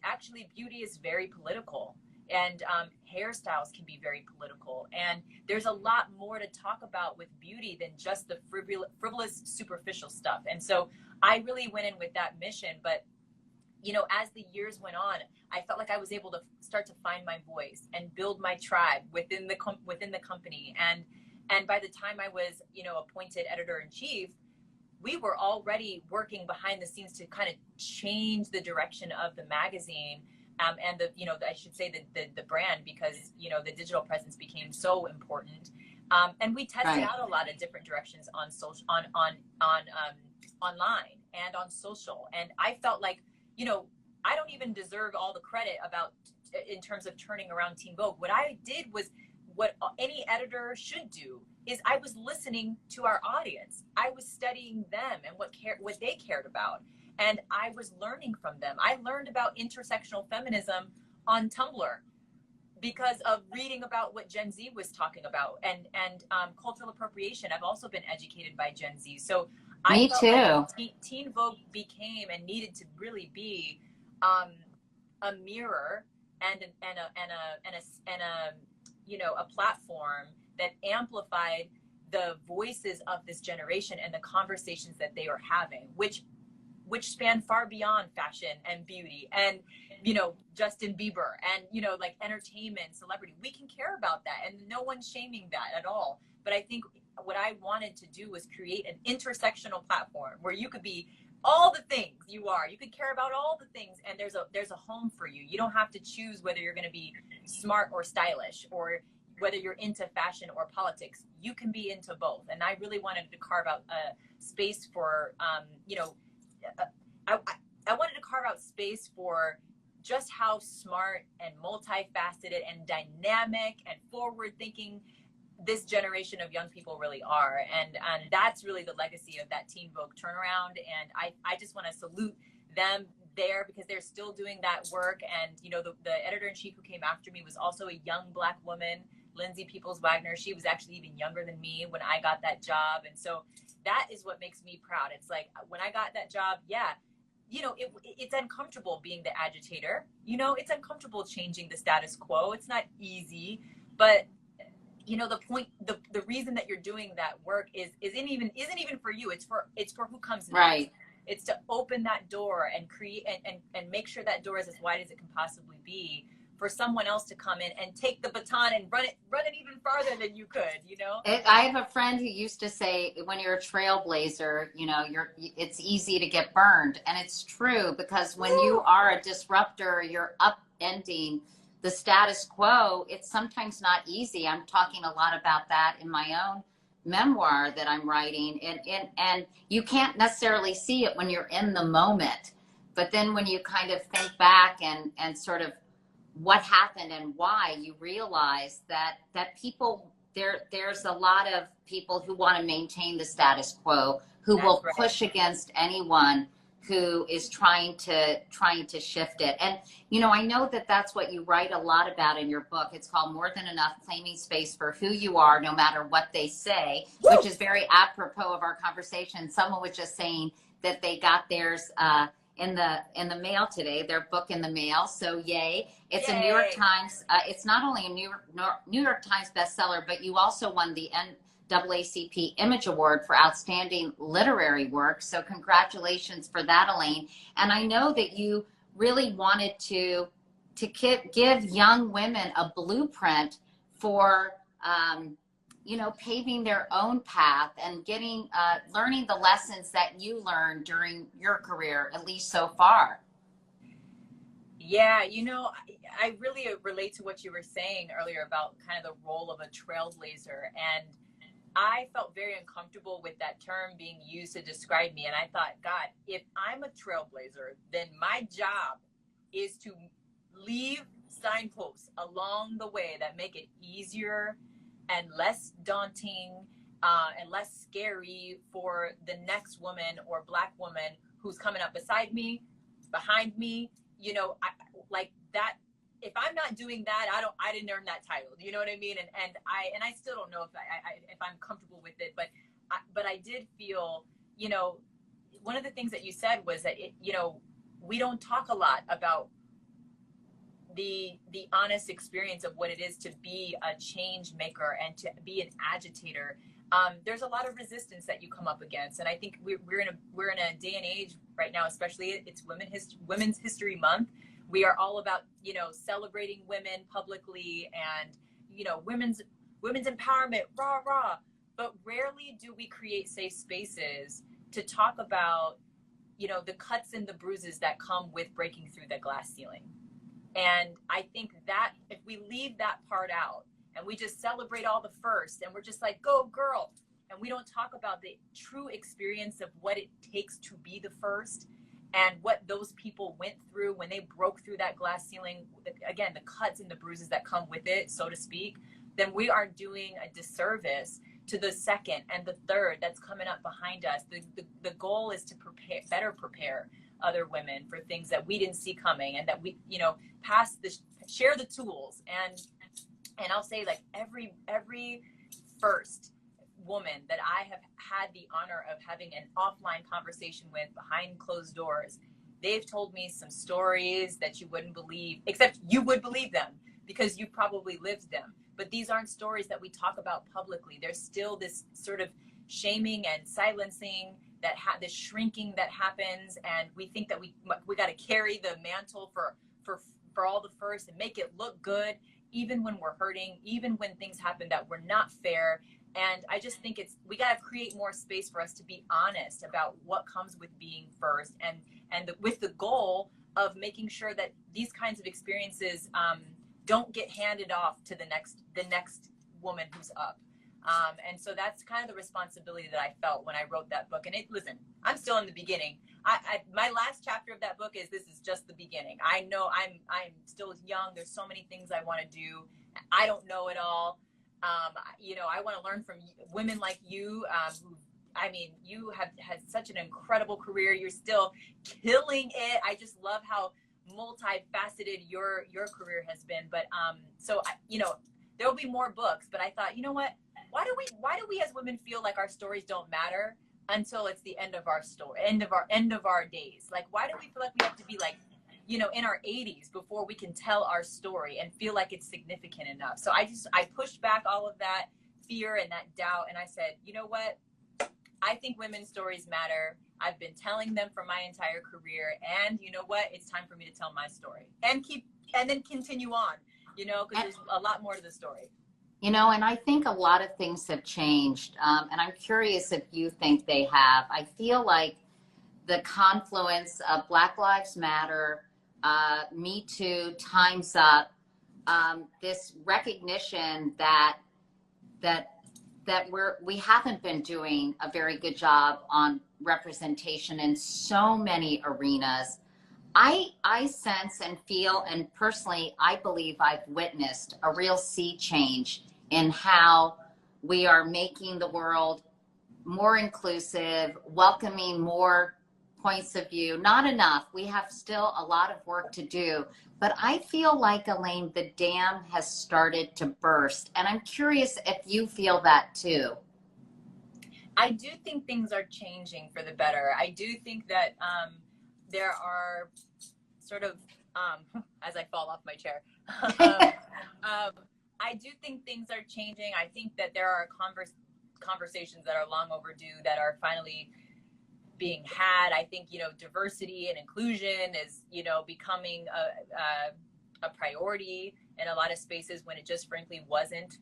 actually beauty is very political, and hairstyles can be very political, and there's a lot more to talk about with beauty than just the frivolous superficial stuff. And so I really went in with that mission. But as the years went on, I felt like I was able to start to find my voice and build my tribe within the company. And by the time I was appointed editor-in-chief, we were already working behind the scenes to kind of change the direction of the magazine, and I should say the brand, because the digital presence became so important, and we tested out a lot of different directions on social, online and on social. And I felt like I don't even deserve all the credit in terms of turning around Teen Vogue. What I did was what any editor should do, is I was listening to our audience. I was studying them and what they cared about. And I was learning from them. I learned about intersectional feminism on Tumblr because of reading about what Gen Z was talking about, and cultural appropriation. I've also been educated by Gen Z. So I felt like Teen Vogue became and needed to really be a mirror and a platform that amplified the voices of this generation and the conversations that they are having, which span far beyond fashion and beauty and Justin Bieber and like entertainment, celebrity. We can care about that, and no one's shaming that at all. But I think what I wanted to do was create an intersectional platform where you could be all the things you are. You could care about all the things, and there's a home for you. You don't have to choose whether you're going to be smart or stylish, or whether you're into fashion or politics. You can be into both. And I really wanted to carve out a space for, I wanted to carve out space for just how smart and multifaceted and dynamic and forward thinking this generation of young people really are. And that's really the legacy of that Teen Vogue turnaround. And I just want to salute them there, because they're still doing that work. And, you know, the editor-in-chief who came after me was also a young Black woman, Lindsay Peoples-Wagner. She was actually even younger than me when I got that job. And so that is what makes me proud. It's like, when I got that job, yeah, you know, it's uncomfortable being the agitator. You know, it's uncomfortable changing the status quo. It's not easy, but you know, the point, the reason that you're doing that work isn't even for you. It's for who comes next. Right. It's to open that door and create and make sure that door is as wide as it can possibly be for someone else to come in and take the baton and run it even farther than you could, you know? I have a friend who used to say, when you're a trailblazer, you know, it's easy to get burned. And it's true, because when you are a disruptor, you're upending the status quo. It's sometimes not easy. I'm talking a lot about that in my own memoir that I'm writing. And you can't necessarily see it when you're in the moment. But then when you kind of think back and sort of what happened and why, you realize that people, there's a lot of people who want to maintain the status quo, who will push against anyone who is trying to shift it. And, you know, I know that that's what you write a lot about in your book. It's called More Than Enough: Claiming Space for Who You Are, No Matter What They Say, which is very apropos of our conversation. Someone was just saying that they got theirs in the mail today, their book in the mail. So yay. It's a New York Times. It's not only a New York Times bestseller, but you also won the NAACP Image Award for Outstanding Literary Work. So congratulations for that, Elaine. And I know that you really wanted to give young women a blueprint for, you know, paving their own path and getting, learning the lessons that you learned during your career, at least so far. Yeah, you know, I really relate to what you were saying earlier about kind of the role of a trailblazer. And I felt very uncomfortable with that term being used to describe me. And I thought, God, if I'm a trailblazer, then my job is to leave signposts along the way that make it easier and less daunting and less scary for the next woman or Black woman who's coming up beside me, behind me. You know, like that. If I'm not doing that, I didn't earn that title. You know what I mean? And I still don't know if I'm comfortable with it, but I did feel, you know, one of the things that you said was that you know, we don't talk a lot about the honest experience of what it is to be a change maker and to be an agitator. There's a lot of resistance that you come up against, and I think we're in a day and age right now, especially it's Women's History Month. We are all about, you know, celebrating women publicly and, you know, women's empowerment, rah, rah. But rarely do we create safe spaces to talk about, you know, the cuts and the bruises that come with breaking through the glass ceiling. And I think that if we leave that part out and we just celebrate all the first and we're just like, go girl, and we don't talk about the true experience of what it takes to be the first, and what those people went through when they broke through that glass ceiling, again, the cuts and the bruises that come with it, so to speak, then we are doing a disservice to the second and the third that's coming up behind us. The goal is to better prepare other women for things that we didn't see coming, and that we, you know, share the tools. And I'll say, like, every first woman that I have had the honor of having an offline conversation with behind closed doors, they've told me some stories that you wouldn't believe, except you would believe them because you probably lived them. But these aren't stories that we talk about publicly. There's still this sort of shaming and silencing, that this shrinking that happens, and we think that we got to carry the mantle for all the first and make it look good, even when we're hurting, even when things happen that were not fair. And I just think we got to create more space for us to be honest about what comes with being first, and with the goal of making sure that these kinds of experiences don't get handed off to the next woman who's up. And so that's kind of the responsibility that I felt when I wrote that book. And listen, I'm still in the beginning. my last chapter of that book is, this is just the beginning. I know I'm still young. There's so many things I want to do. I don't know it all. You know, I want to learn from women like you, who, I mean, you have had such an incredible career. You're still killing it. I just love how multifaceted your career has been. But so you know, there will be more books. But I thought, you know what? Why do we as women feel like our stories don't matter until it's the end of our story, end of our days? Like, why do we feel like we have to be like, you know, in our 80s before we can tell our story and feel like it's significant enough? So I pushed back all of that fear and that doubt, and I said, you know what? I think women's stories matter. I've been telling them for my entire career, and you know what? It's time for me to tell my story and then continue on, you know, because there's a lot more to the story. You know, and I think a lot of things have changed, and I'm curious if you think they have. I feel like the confluence of Black Lives Matter, Me Too, Time's Up, this recognition that we haven't been doing a very good job on representation in so many arenas. I sense and feel, and personally, I believe I've witnessed a real sea change in how we are making the world more inclusive, welcoming more points of view. Not enough. We have still a lot of work to do. But I feel like, Elaine, the dam has started to burst. And I'm curious if you feel that too. I do think things are changing for the better. I do think that there are sort of, as I fall off my chair, I do think things are changing. I think that there are conversations that are long overdue that are finally being had. I think, you know, diversity and inclusion is, you know, becoming a priority in a lot of spaces when it just frankly wasn't.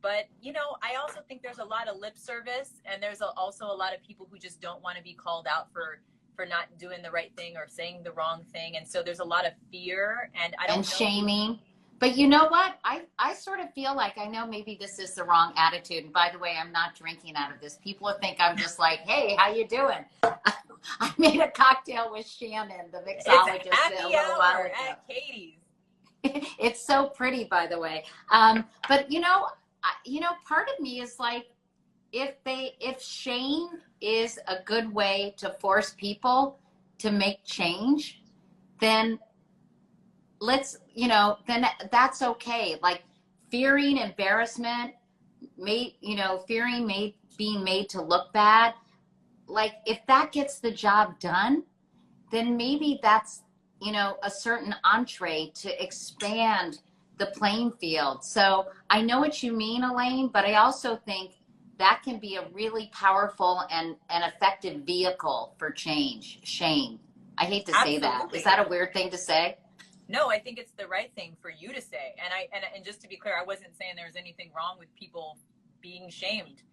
But, you know, I also think there's a lot of lip service, and there's also a lot of people who just don't want to be called out for not doing the right thing or saying the wrong thing. And so there's a lot of fear and shaming. But you know what? I sort of feel like, I know maybe this is the wrong attitude. And by the way, I'm not drinking out of this. People think I'm just like, hey, how you doing? I made a cocktail with Shannon, the mixologist, it's a little while ago. at Katie's. It's so pretty, by the way. But you know, part of me is like, if shame is a good way to force people to make change, then then that's okay. Like, fearing embarrassment, being made to look bad. Like, if that gets the job done, then maybe that's, a certain entree to expand the playing field. So I know what you mean, Elaine, but I also think that can be a really powerful and effective vehicle for change. Shame. I hate to say that. Is that a weird thing to say? No, I think it's the right thing for you to say. And just to be clear, I wasn't saying there was anything wrong with people being shamed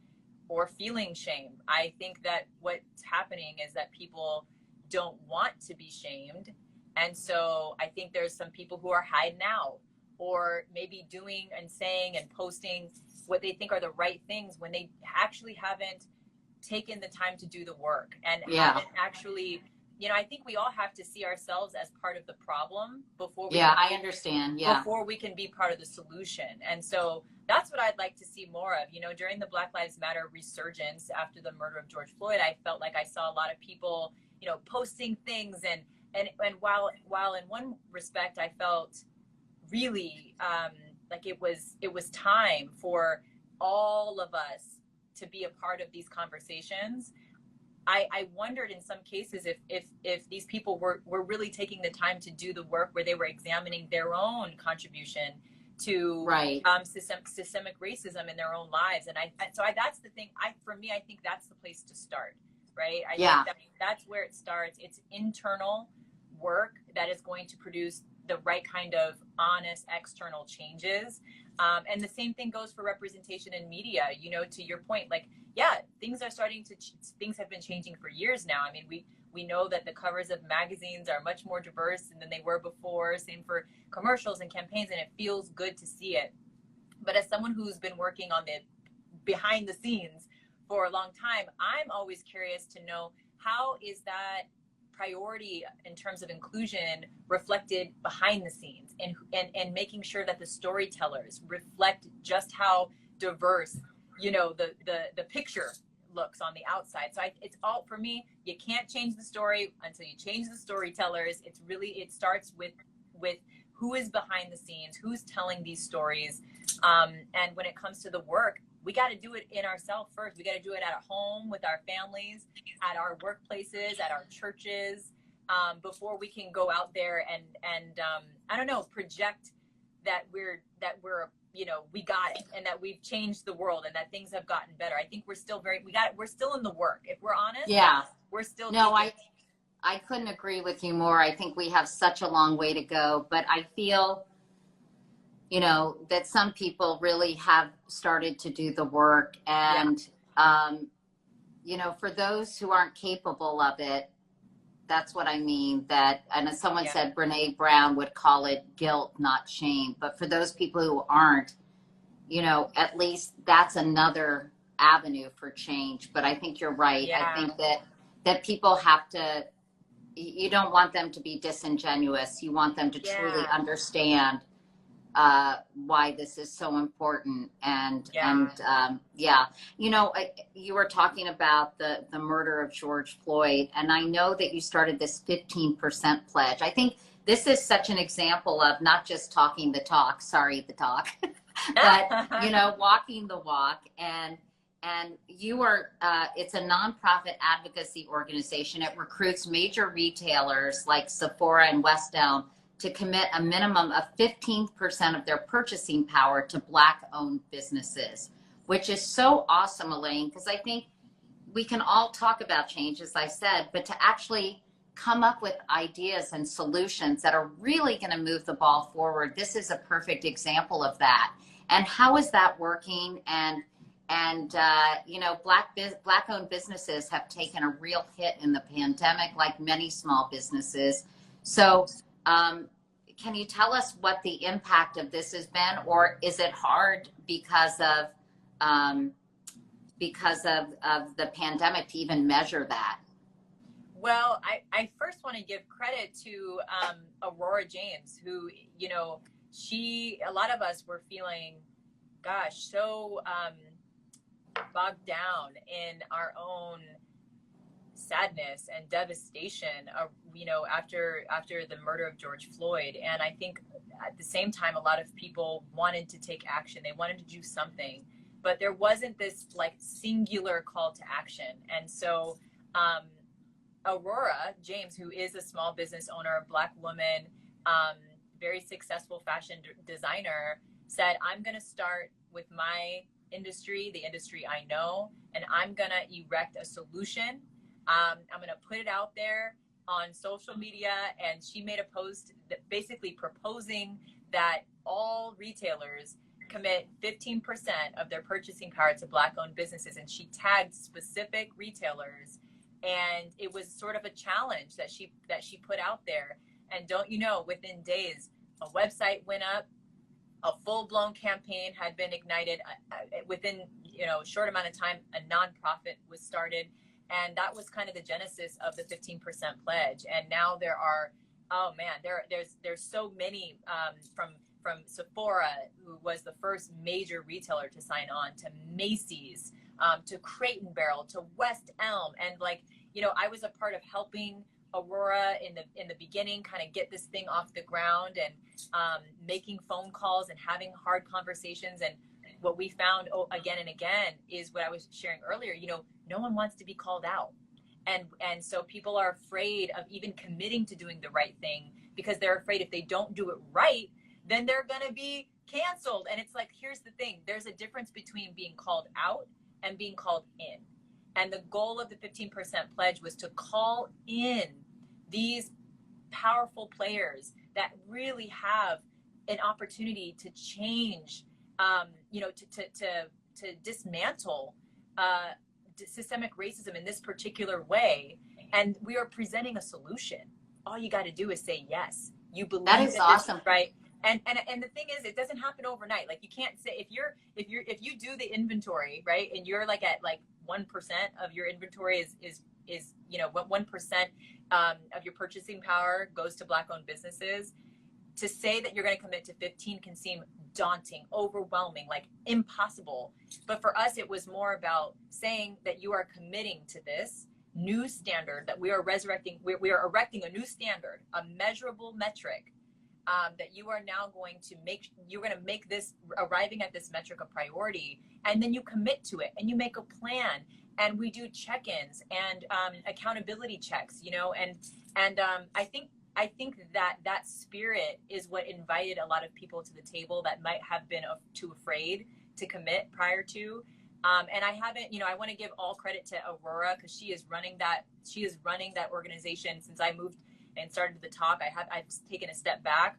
or feeling shame. I think that what's happening is that people don't want to be shamed. And so I think there's some people who are hiding out, or maybe doing and saying and posting what they think are the right things when they actually haven't taken the time to do the work and haven't actually, I think we all have to see ourselves as part of the problem before we I understand. Yeah. Before we can be part of the solution. And so that's what I'd like to see more of. During the Black Lives Matter resurgence after the murder of George Floyd, I felt like I saw a lot of people, posting things and while in one respect I felt really like it was time for all of us to be a part of these conversations. I wondered in some cases if these people were really taking the time to do the work where they were examining their own contribution to systemic racism in their own lives. And that's the thing. For me, I think that's the place to start, right? I think that's where it starts. It's internal work that is going to produce the right kind of honest external changes. And the same thing goes for representation in media, to your point, like, things have been changing for years now. I mean, we know that the covers of magazines are much more diverse than they were before. Same for commercials and campaigns, and it feels good to see it. But as someone who's been working on the behind the scenes for a long time, I'm always curious to know, how is that priority in terms of inclusion reflected behind the scenes, and making sure that the storytellers reflect just how diverse, you know, the picture looks on the outside. So it's all, for me, you can't change the story until you change the storytellers. It's really, it starts with who is behind the scenes, who's telling these stories. And when it comes to the work, we got to do it in ourselves first. We got to do it at home with our families, at our workplaces, at our churches, before we can go out there and I don't know, project that we're you know, we got it, and that we've changed the world, and that things have gotten better. I think we're still we're still in the work. If we're honest, Yeah, we're still. No, I couldn't agree with you more. I think we have such a long way to go, but I feel, you know, that some people really have started to do the work. And, you know, for those who aren't capable of it, that's what I mean. That, and as someone said, Brene Brown would call it guilt, not shame. But for those people who aren't, you know, at least that's another avenue for change. But I think you're right. I think that people have to, you don't want them to be disingenuous. You want them to truly understand why this is so important. And you know, you were talking about the murder of George Floyd, and I know that you started this 15% pledge. I think this is such an example of not just talking the talk, but, you know, walking the walk. And you are, it's a nonprofit advocacy organization. It recruits major retailers like Sephora and West Elm to commit a minimum of 15% of their purchasing power to Black-owned businesses, which is so awesome, Elaine, because I think we can all talk about change, as I said, but to actually come up with ideas and solutions that are really going to move the ball forward. This is a perfect example of that. And how is that working? And you know, Black-owned businesses have taken a real hit in the pandemic, like many small businesses. So can you tell us what the impact of this has been, or is it hard because of the pandemic to even measure that? Well, I first want to give credit to Aurora James, who, you know, a lot of us were feeling, gosh, so bogged down in our own sadness and devastation, you know, after the murder of George Floyd. And I think at the same time, a lot of people wanted to take action. They wanted to do something, but there wasn't this like singular call to action. And so Aurora James, who is a small business owner, a Black woman, very successful fashion designer, said, I'm going to start with my industry, the industry I know, and I'm going to erect a solution. I'm going to put it out there on social media. And she made a post that basically proposing that all retailers commit 15% of their purchasing power to Black-owned businesses. And she tagged specific retailers. And it was sort of a challenge that she put out there. And don't you know, within days, a website went up, a full-blown campaign had been ignited. Within, you know, a short amount of time, a nonprofit was started. And that was kind of the genesis of the 15% pledge. And now there are, oh man, there's so many, from Sephora, who was the first major retailer to sign on, to Macy's, to Crate and Barrel, to West Elm. And like, you know, I was a part of helping Aurora in the beginning kind of get this thing off the ground, and making phone calls and having hard conversations. And what we found again and again is what I was sharing earlier, you know, no one wants to be called out. And so people are afraid of even committing to doing the right thing, because they're afraid if they don't do it right, then they're going to be canceled. And it's like, here's the thing. There's a difference between being called out and being called in. And the goal of the 15% pledge was to call in these powerful players that really have an opportunity to change, you know, to dismantle systemic racism in this particular way. And we are presenting a solution. All you got to do is say yes. You believe that is awesome, right? And the thing is, it doesn't happen overnight. Like, you can't say, if you do the inventory, right, and you're like at like 1% of your inventory is is, you know, what 1% of your purchasing power goes to Black-owned businesses. To say that you're going to commit to 15 can seem daunting, overwhelming, like impossible. But for us, it was more about saying that you are committing to this new standard, that we are resurrecting, we are erecting a new standard, a measurable metric, that you are now going to make, you're going to make this, arriving at this metric a priority, and then you commit to it and you make a plan, and we do check-ins and accountability checks, you know, and I think that spirit is what invited a lot of people to the table that might have been too afraid to commit prior to. And I haven't, you know, I want to give all credit to Aurora, because she is running that organization. Since I moved and started the talk, I've taken a step back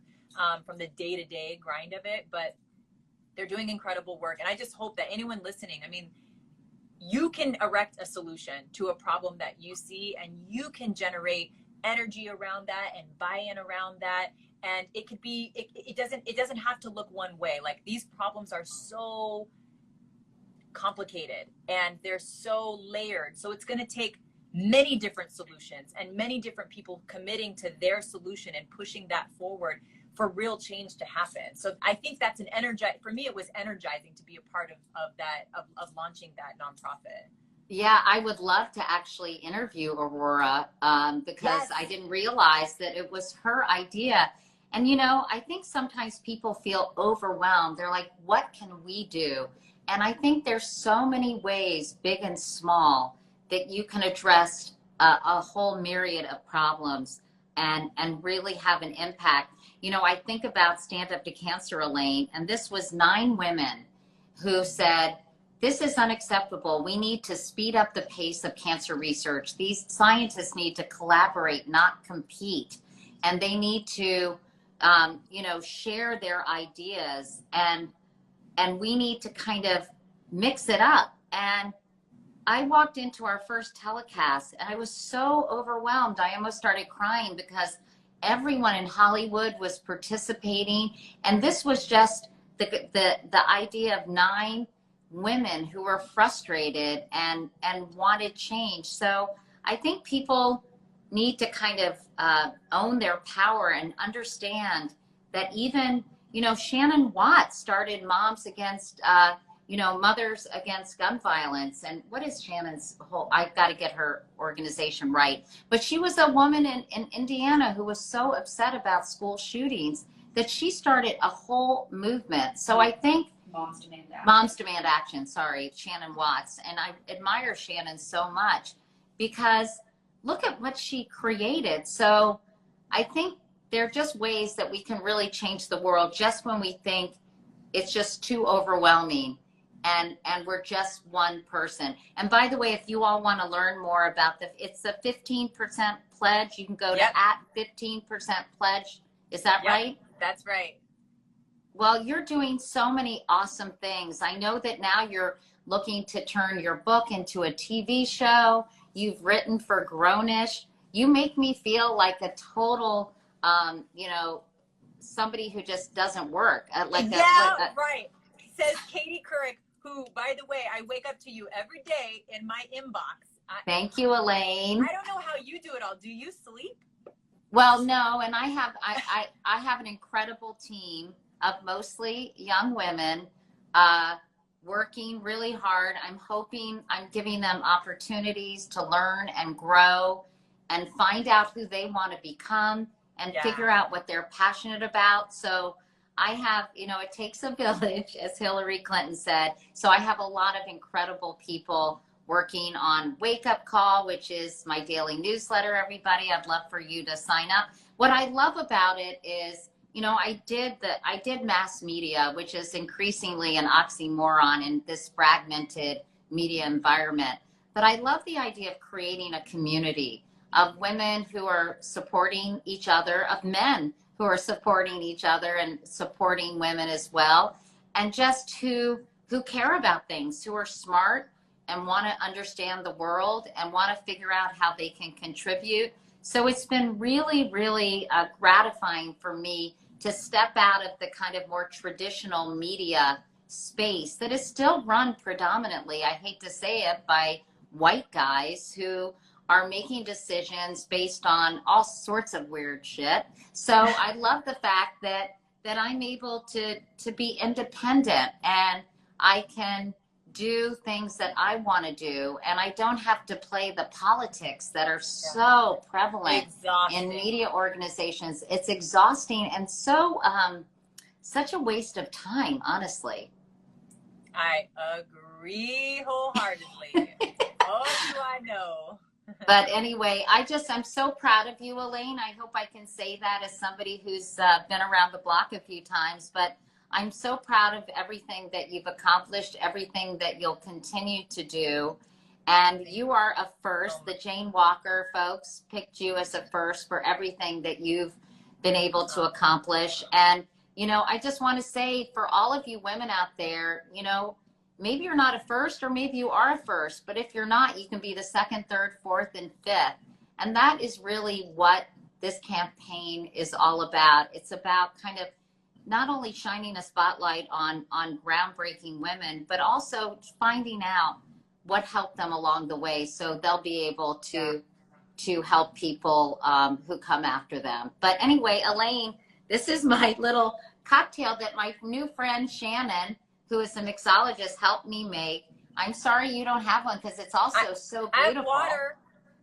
from the day-to-day grind of it, but they're doing incredible work. And I just hope that anyone listening, I mean, you can erect a solution to a problem that you see, and you can generate energy around that and buy-in around that. And it could be, it doesn't have to look one way. Like, these problems are so complicated and they're so layered. So it's going to take many different solutions and many different people committing to their solution and pushing that forward for real change to happen. So I think that's for me, it was energizing to be a part of launching that nonprofit. Yeah, I would love to actually interview Aurora, because Yes. I didn't realize that it was her idea. And, you know, I think sometimes people feel overwhelmed. They're like, what can we do? And I think there's so many ways, big and small, that you can address a whole myriad of problems and really have an impact. You know, I think about Stand Up to Cancer, Elaine, and this was 9 women who said, this is unacceptable. We need to speed up the pace of cancer research. These scientists need to collaborate, not compete. And they need to, you know, share their ideas, and we need to kind of mix it up. And I walked into our first telecast and I was so overwhelmed. I almost started crying because everyone in Hollywood was participating. And this was just the idea of 9 women who were frustrated and wanted change. So I think people need to kind of own their power and understand that even, you know, Shannon Watts started Moms Against, you know, Mothers Against Gun Violence. And what is Shannon's whole, I've got to get her organization right. But she was a woman in Indiana who was so upset about school shootings that she started a whole movement. So I think Moms Demand Action. Moms Demand Action, sorry, Shannon Watts. And I admire Shannon so much because look at what she created. So I think there are just ways that we can really change the world just when we think it's just too overwhelming and we're just one person. And by the way, if you all want to learn more about it's a 15% pledge. You can go to at 15% pledge. Is that right? That's right. Well, you're doing so many awesome things. I know that now you're looking to turn your book into a TV show. You've written for Grownish. You make me feel like a total, you know, somebody who just doesn't work. Right. Says Katie Couric, who, by the way, I wake up to you every day in my inbox. Thank you, Elaine. I don't know how you do it all. Do you sleep? Well, no, and I have an incredible team of mostly young women working really hard. I'm hoping I'm giving them opportunities to learn and grow and find out who they want to become and figure out what they're passionate about. So I have, you know, it takes a village, as Hillary Clinton said. So I have a lot of incredible people working on Wake Up Call, which is my daily newsletter, everybody. I'd love for you to sign up. What I love about it is, you know, I did mass media, which is increasingly an oxymoron in this fragmented media environment. But I love the idea of creating a community of women who are supporting each other, of men who are supporting each other and supporting women as well, and just who care about things, who are smart and want to understand the world and want to figure out how they can contribute. So it's been really, really gratifying for me to step out of the kind of more traditional media space that is still run predominantly, I hate to say it, by white guys who are making decisions based on all sorts of weird shit. So I love the fact that I'm able to be independent, and I can do things that I want to do, and I don't have to play the politics that are so prevalent in media organizations. It's exhausting and so such a waste of time, honestly. I agree wholeheartedly. Oh, do I know. But anyway, I'm so proud of you, Elaine. I hope I can say that as somebody who's been around the block a few times, but I'm so proud of everything that you've accomplished, everything that you'll continue to do. And you are a first. The Jane Walker folks picked you as a first for everything that you've been able to accomplish. And, you know, I just want to say for all of you women out there, you know, maybe you're not a first, or maybe you are a first, but if you're not, you can be the second, third, fourth, and fifth. And that is really what this campaign is all about. It's about kind of not only shining a spotlight on groundbreaking women, but also finding out what helped them along the way, so they'll be able to help people who come after them. But anyway, Elaine, this is my little cocktail that my new friend Shannon, who is a mixologist, helped me make. I'm sorry you don't have one because it's also so beautiful. I have water.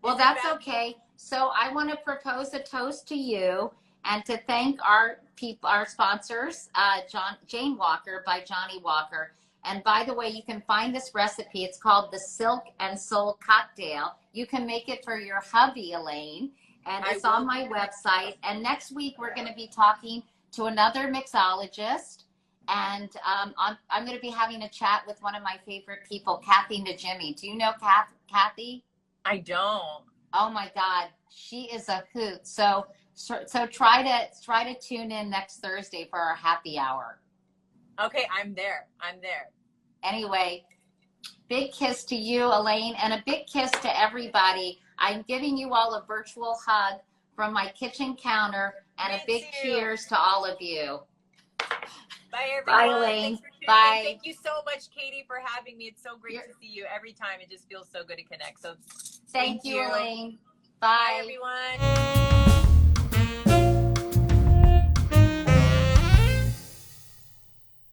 Well, that's okay. So I want to propose a toast to you and to thank our sponsors, Jane Walker by Johnnie Walker. And by the way, you can find this recipe. It's called the Silk and Soul Cocktail. You can make it for your hubby, Elaine, and it's on my website. And next week, we're going to be talking to another mixologist. And I'm going to be having a chat with one of my favorite people, Kathy Najimy. Do you know Kathy? I don't. Oh my God, she is a hoot. So try to tune in next Thursday for our happy hour. Okay, I'm there. Anyway, big kiss to you, Elaine, and a big kiss to everybody. I'm giving you all a virtual hug from my kitchen counter, and a big cheers to all of you. Bye, everyone. Bye, Elaine. Bye. Thank you so much, Katie, for having me. It's so great to see you every time. It just feels so good to connect. So thank you, Elaine. Bye, everyone.